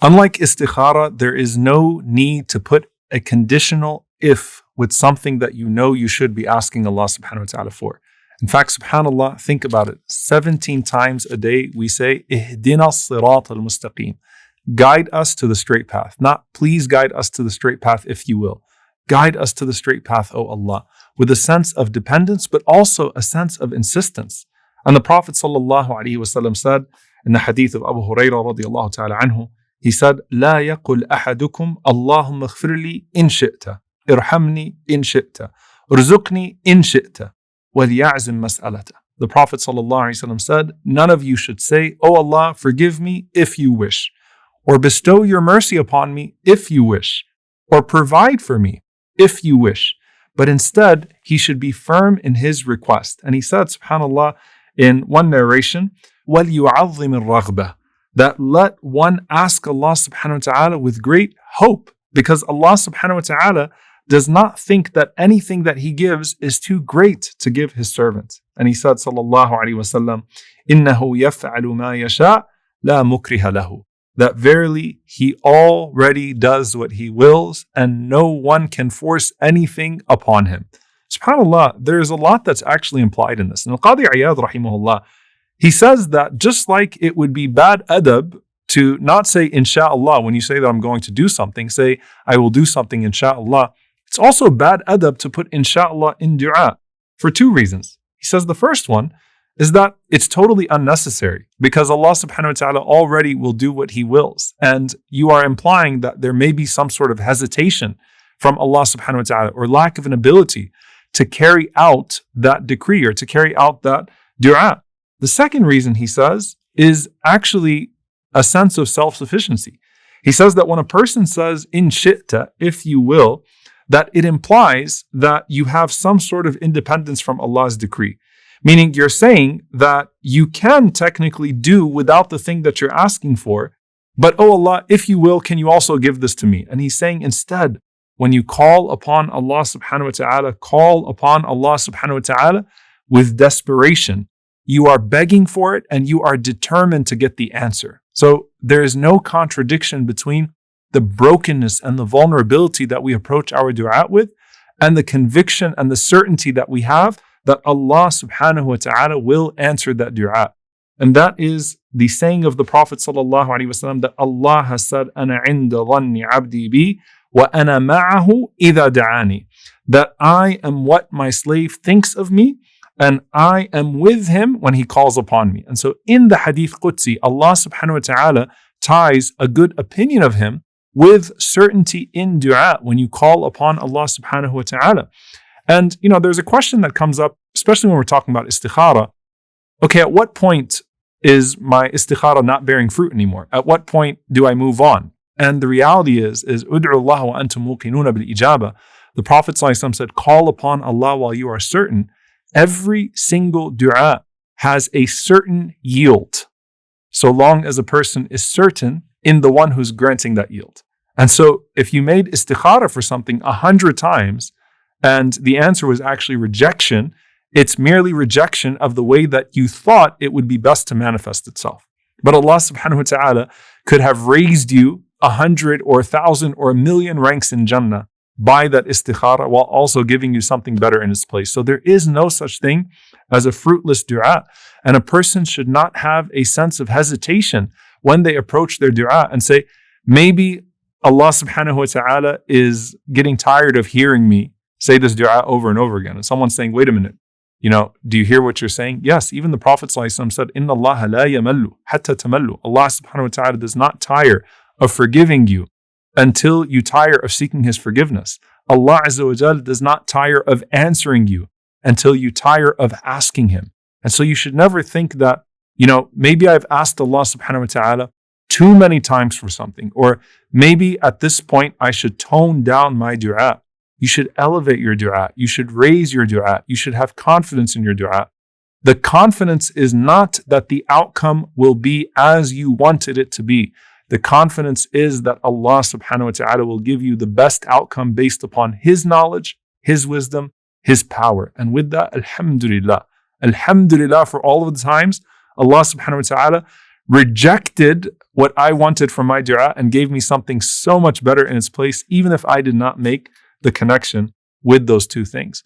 Unlike istikhara, there is no need to put a conditional if with something that you know you should be asking Allah subhanahu wa ta'ala for. In fact, subhanAllah, think about it. 17 times a day we say, Ihdina as-sirat al-mustaqim. Guide us to the straight path. Not please guide us to the straight path if you will. Guide us to the straight path, O Allah, with a sense of dependence, but also a sense of insistence. And the Prophet ﷺ said in the hadith of Abu Hurairah radiallahu ta'ala anhu, he said, لا يقل أحدكم اللهم اغفر لي إن شئت ارحمني إن شئت ارزقني إن شئت وليعزم مسألته. The Prophet ﷺ said, none of you should say, O Allah, forgive me if you wish, or bestow your mercy upon me if you wish, or provide for me if you wish. But instead, he should be firm in his request. And he said, subhanAllah, in one narration, وَلْيُعَظِّمِ الرَّغْبَةِ, that let one ask Allah subhanahu wa ta'ala with great hope, because Allah subhanahu wa ta'ala does not think that anything that He gives is too great to give His servant. And He said, sallallahu alayhi wa sallam, إِنَّهُ يَفْعَلُ مَا يَشَاءُ لَا مُكْرِهَ لَهُ, that verily He already does what He wills and no one can force anything upon Him. SubhanAllah, there's a lot that's actually implied in this. And Al-Qadi Iyad rahimahullah, he says that just like it would be bad adab to not say Insha'Allah when you say that I'm going to do something, say I will do something Insha'Allah. It's also bad adab to put Insha'Allah in dua for two reasons. He says the first one is that it's totally unnecessary because Allah subhanahu wa ta'ala already will do what He wills. And you are implying that there may be some sort of hesitation from Allah subhanahu wa ta'ala or lack of an ability to carry out that decree or to carry out that dua. The second reason, he says, is actually a sense of self-sufficiency. He says that when a person says, in shi'ta, if you will, that it implies that you have some sort of independence from Allah's decree. Meaning you're saying that you can technically do without the thing that you're asking for, but oh Allah, if you will, can you also give this to me? And he's saying instead, when you call upon Allah subhanahu wa ta'ala, call upon Allah subhanahu wa ta'ala with desperation. You are begging for it and you are determined to get the answer. So there is no contradiction between the brokenness and the vulnerability that we approach our dua with and the conviction and the certainty that we have that Allah subhanahu wa ta'ala will answer that dua. And that is the saying of the Prophet sallallahu alaihi wasallam that Allah has said, أَنَا عِنْدَ ظَنِّ عَبْدِي بِي وَأَنَا مَعَهُ إِذَا دَعَانِي, that I am what my slave thinks of me and I am with him when he calls upon me. And so in the Hadith Qudsi, Allah subhanahu wa ta'ala ties a good opinion of Him with certainty in dua when you call upon Allah subhanahu wa ta'ala. And, there's a question that comes up, especially when we're talking about istikhara. Okay, at what point is my istikhara not bearing fruit anymore? At what point do I move on? And the reality is ud'u Allah wa antum muqinuna bil ijaba. The Prophet ﷺ said, call upon Allah while you are certain. Every single dua has a certain yield, so long as a person is certain in the one who's granting that yield. And so if you made istikhara for something 100 times and the answer was actually rejection, it's merely rejection of the way that you thought it would be best to manifest itself. But Allah subhanahu wa ta'ala could have raised you 100 or 1,000 or 1,000,000 ranks in Jannah by that istikhara while also giving you something better in its place. So there is no such thing as a fruitless dua. And a person should not have a sense of hesitation when they approach their dua and say, maybe Allah subhanahu wa ta'ala is getting tired of hearing me say this dua over and over again. And someone's saying, wait a minute, do you hear what you're saying? Yes, even the Prophet ﷺ said, Inna Allah la yamallu hatta tamallu. Allah subhanahu wa ta'ala does not tire of forgiving you until you tire of seeking His forgiveness. Allah Azza wa Jal does not tire of answering you until you tire of asking Him. And so you should never think that, maybe I've asked Allah subhanahu wa ta'ala too many times for something, or maybe at this point I should tone down my dua. You should elevate your dua. You should raise your dua. You should have confidence in your dua. The confidence is not that the outcome will be as you wanted it to be. The confidence is that Allah subhanahu wa ta'ala will give you the best outcome based upon His knowledge, His wisdom, His power. And with that, alhamdulillah. Alhamdulillah for all of the times Allah subhanahu wa ta'ala rejected what I wanted from my dua and gave me something so much better in its place, even if I did not make the connection with those two things.